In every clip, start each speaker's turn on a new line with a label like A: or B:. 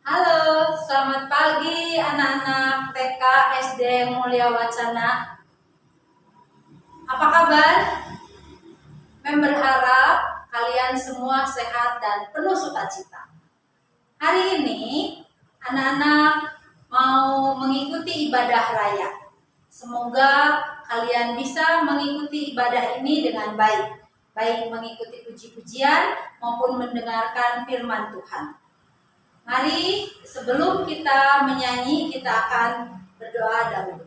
A: Halo, selamat pagi anak-anak TK SD Mulia Wacana. Apa kabar? Berharap kalian semua sehat dan penuh sukacita. Hari ini anak-anak mau mengikuti ibadah raya. Semoga kalian bisa mengikuti ibadah ini dengan baik, baik mengikuti puji-pujian maupun mendengarkan firman Tuhan. Mari sebelum kita menyanyi, kita akan berdoa dahulu.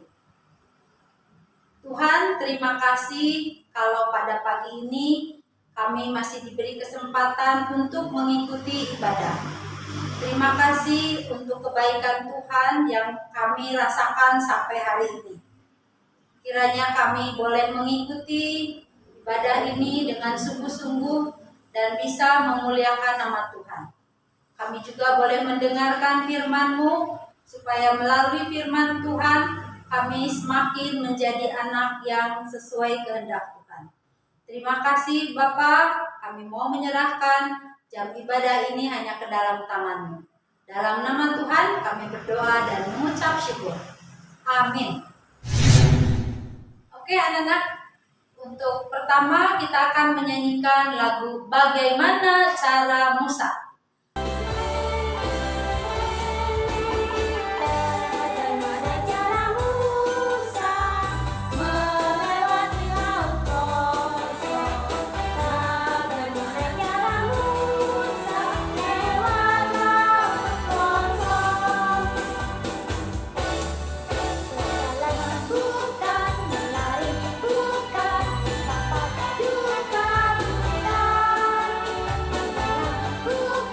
A: Tuhan, terima kasih kalau pada pagi ini kami masih diberi kesempatan untuk mengikuti ibadah. Terima kasih untuk kebaikan Tuhan yang kami rasakan sampai hari ini. Kiranya kami boleh mengikuti ibadah ini dengan sungguh-sungguh dan bisa memuliakan nama Tuhan. Kami juga boleh mendengarkan firman-Mu, supaya melalui firman Tuhan, kami semakin menjadi anak yang sesuai kehendak Tuhan. Terima kasih Bapa, kami mau menyerahkan jam ibadah ini hanya ke dalam tangan-Mu. Dalam nama Tuhan kami berdoa dan mengucap syukur. Amin. Oke anak-anak, untuk pertama kita akan menyanyikan lagu Bagaimana Cara Musa.
B: Bukan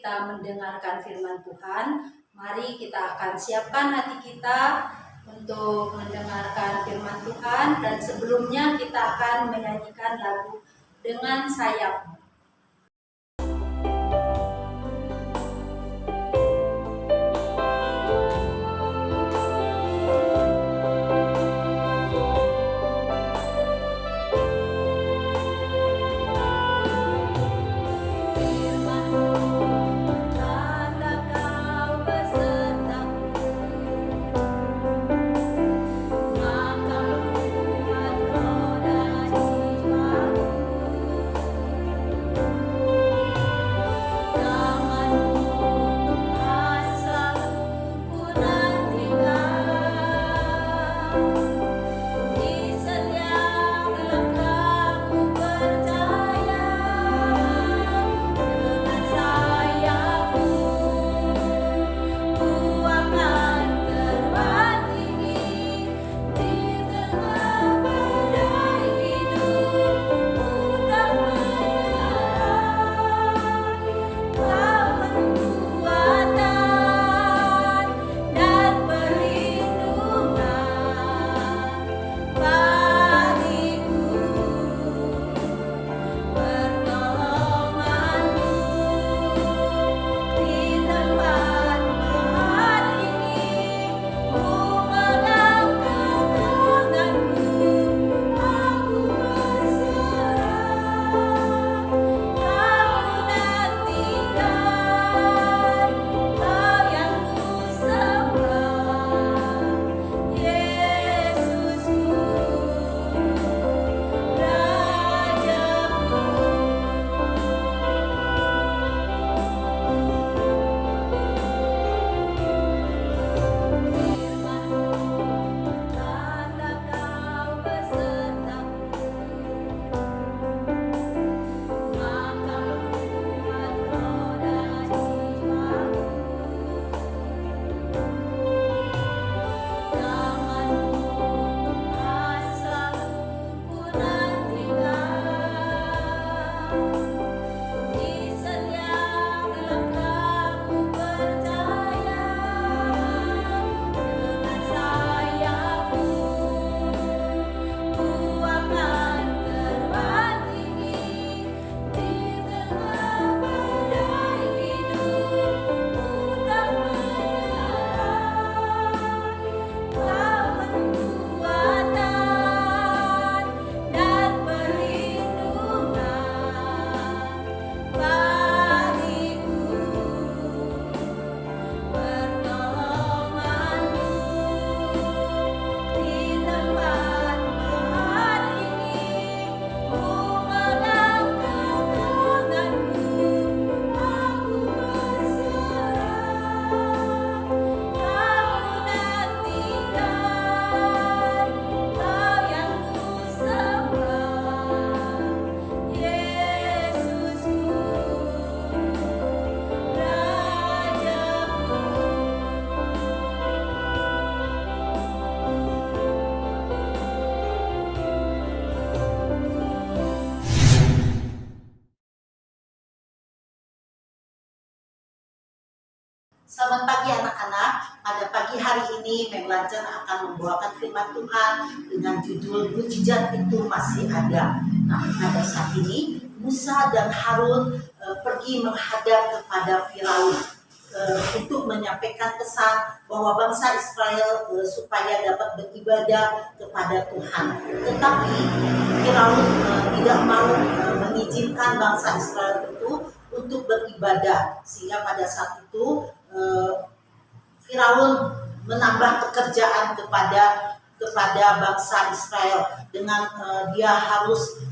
A: kita mendengarkan firman Tuhan. Mari kita akan siapkan hati kita untuk mendengarkan firman Tuhan, dan sebelumnya kita akan menyanyikan lagu Dengan Sayap.
B: Selamat pagi anak-anak. Pada pagi hari ini Meglancan akan membawakan firman Tuhan dengan judul Mujizat Itu Masih Ada. Nah, pada saat ini Musa dan Harun pergi menghadap kepada Firaun untuk menyampaikan pesan bahwa bangsa Israel supaya dapat beribadah kepada Tuhan. Tetapi Firaun tidak mau mengizinkan bangsa Israel itu untuk beribadah, sehingga pada saat itu Firaun menambah pekerjaan kepada bangsa Israel dengan dia harus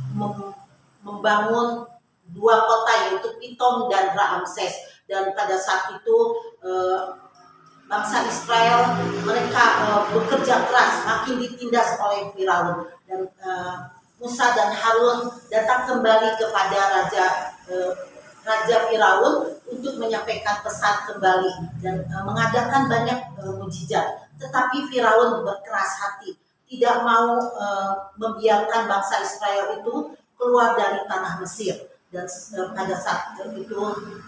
B: membangun dua kota, yaitu Pitom dan Ramses. Dan pada saat itu bangsa Israel mereka bekerja keras, makin ditindas oleh Firaun, dan Musa dan Harun datang kembali kepada Raja Firaun untuk menyampaikan pesan kembali dan mengadakan banyak mujizat. Tetapi Firaun berkeras hati, tidak mau membiarkan bangsa Israel itu keluar dari tanah Mesir. Dan pada saat itu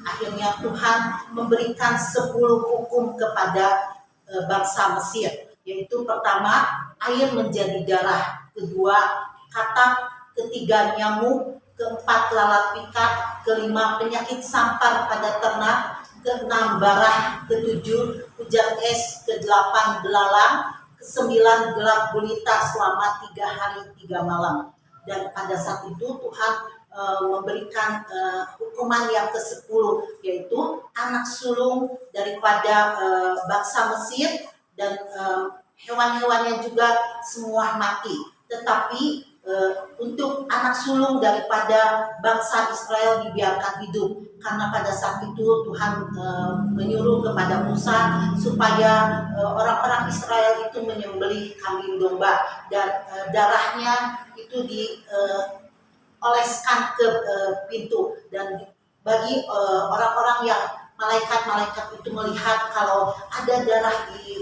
B: akhirnya Tuhan memberikan 10 hukum kepada bangsa Mesir, yaitu pertama air menjadi darah, kedua katak, ketiga nyamuk, keempat lalat pikat, kelima penyakit sampar pada ternak, keenam barah, ketujuh hujan es, kedelapan belalang, kesembilan gelap gulita selama 3 hari 3 malam. Dan pada saat itu Tuhan memberikan hukuman yang ke-10, yaitu anak sulung daripada bangsa Mesir dan hewan-hewannya juga semua mati. Tetapi untuk anak sulung daripada bangsa Israel dibiarkan hidup, karena pada saat itu Tuhan menyuruh kepada Musa supaya orang-orang Israel itu menyembelih kambing domba dan darahnya itu oleskan ke pintu. Dan bagi orang-orang yang malaikat-malaikat itu melihat kalau ada darah di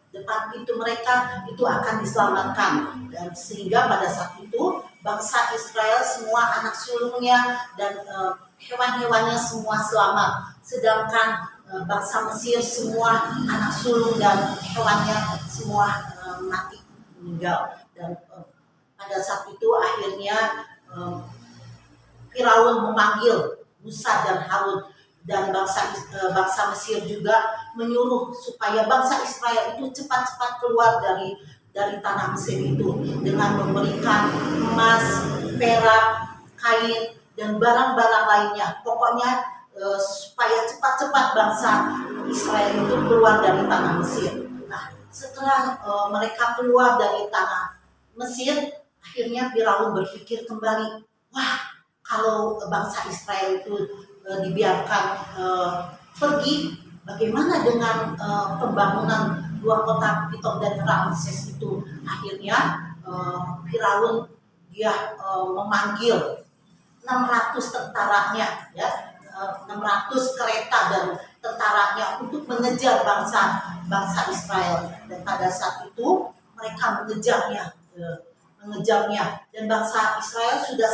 B: depan pintu mereka, itu akan diselamatkan. Dan sehingga pada saat itu bangsa Israel semua anak sulungnya dan hewan-hewannya semua selamat, sedangkan bangsa Mesir semua anak sulung dan hewannya semua mati, meninggal. Dan pada saat itu akhirnya Firaun memanggil Musa dan Harun, dan bangsa Mesir juga menyuruh supaya bangsa Israel itu cepat-cepat keluar dari tanah Mesir itu dengan memberikan emas, perak, kain dan barang-barang lainnya. Pokoknya supaya cepat-cepat bangsa Israel itu keluar dari tanah Mesir. Nah, setelah mereka keluar dari tanah Mesir, akhirnya Firaun berpikir kembali, wah, kalau bangsa Israel itu dibiarkan pergi, bagaimana dengan pembangunan 2 kota Pitom dan Ramses itu? Akhirnya Firaun dia memanggil 600 tentaranya, ya, 600 kereta dan tentaranya untuk mengejar bangsa Israel. Dan pada saat itu mereka mengejarnya, dan bangsa Israel sudah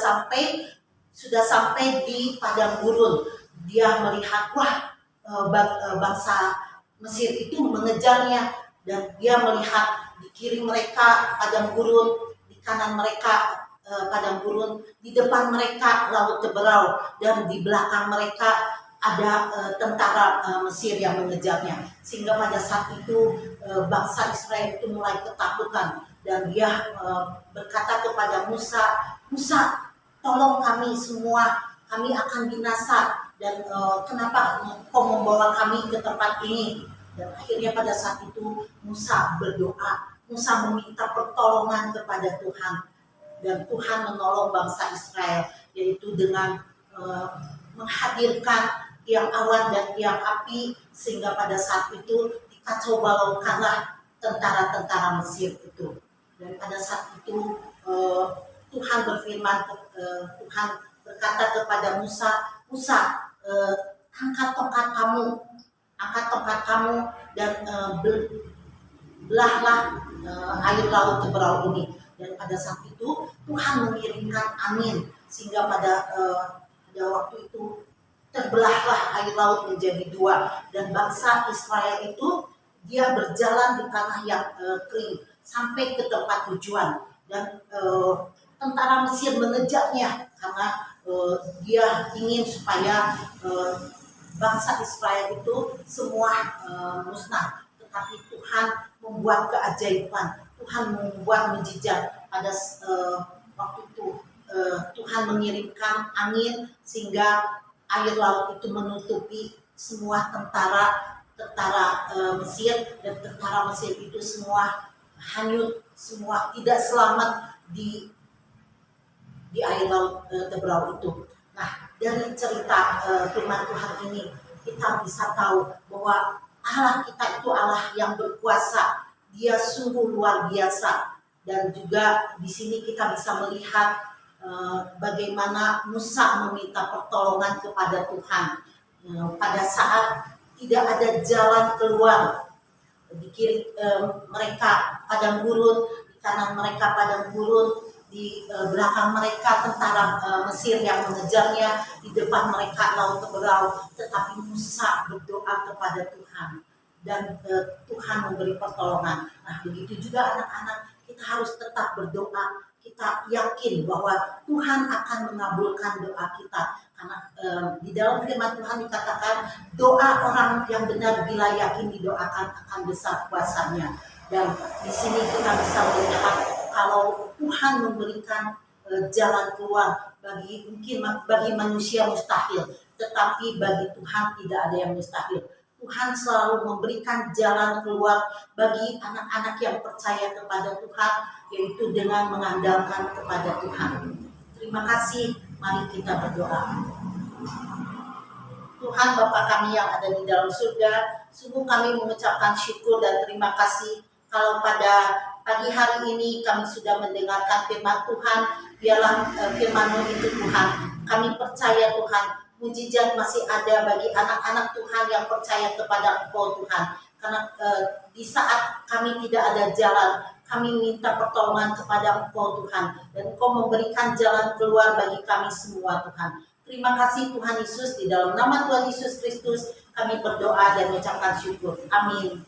B: sampai di padang gurun. Dia melihat, wah, bangsa Mesir itu mengejarnya, dan dia melihat di kiri mereka padang gurun, di kanan mereka padang gurun, di depan mereka laut Teberau, dan di belakang mereka ada tentara Mesir yang mengejarnya. Sehingga pada saat itu bangsa Israel itu mulai ketakutan, dan dia berkata kepada Musa, "Musa, tolong kami semua, kami akan binasa, dan kenapa kau membawa kami ke tempat ini?" Dan akhirnya pada saat itu Musa berdoa, Musa meminta pertolongan kepada Tuhan, dan Tuhan menolong bangsa Israel, yaitu dengan menghadirkan tiang awan dan tiang api, sehingga pada saat itu dikacau balaukanlah tentara-tentara Mesir itu. Dan pada saat itu Tuhan berfirman, Tuhan berkata kepada Musa, "Musa, angkat tongkat kamu dan belahlah air laut Teberau ini." Dan pada saat itu Tuhan mengirimkan angin, sehingga pada waktu itu terbelahlah air laut menjadi 2, dan bangsa Israel itu dia berjalan di tanah yang kering sampai ke tempat tujuan. Dan tentara Mesir mengejarnya karena dia ingin supaya bangsa Israel itu semua musnah. Tetapi Tuhan membuat keajaiban, Tuhan membuat mujizat. Pada waktu itu Tuhan mengirimkan angin, sehingga air laut itu menutupi semua tentara Mesir, dan tentara Mesir itu semua hanyut, semua tidak selamat di air laut Teberau itu. Nah, dari cerita firman Tuhan ini kita bisa tahu bahwa Allah kita itu Allah yang berkuasa, Dia sungguh luar biasa. Dan juga di sini kita bisa melihat bagaimana Musa meminta pertolongan kepada Tuhan pada saat tidak ada jalan keluar. Di kiri mereka padang gurun, di kanan mereka padang gurun, di belakang mereka tentara Mesir yang mengejarnya, di depan mereka laut berlaut, tetapi Musa berdoa kepada Tuhan dan Tuhan memberi pertolongan. Nah, begitu juga anak-anak, kita harus tetap berdoa. Kita yakin bahwa Tuhan akan mengabulkan doa kita, karena di dalam firman Tuhan dikatakan doa orang yang benar bila yakin didoakan akan besar kuasanya. Dan di sini kita bisa melihat kalau Tuhan memberikan jalan keluar bagi manusia mustahil, tetapi bagi Tuhan tidak ada yang mustahil. Tuhan selalu memberikan jalan keluar bagi anak-anak yang percaya kepada Tuhan, yaitu dengan mengandalkan kepada Tuhan. Terima kasih, mari kita berdoa. Tuhan Bapa kami yang ada di dalam surga, sungguh kami mengucapkan syukur dan terima kasih kalau pada pagi hari ini kami sudah mendengarkan firman Tuhan. Biarlah firman-Mu itu Tuhan, kami percaya Tuhan, mujizat masih ada bagi anak-anak Tuhan yang percaya kepada Engkau Tuhan. Karena di saat kami tidak ada jalan, kami minta pertolongan kepada Engkau Tuhan, dan Engkau memberikan jalan keluar bagi kami semua Tuhan. Terima kasih Tuhan Yesus, di dalam nama Tuhan Yesus Kristus kami berdoa dan mengucapkan syukur. Amin.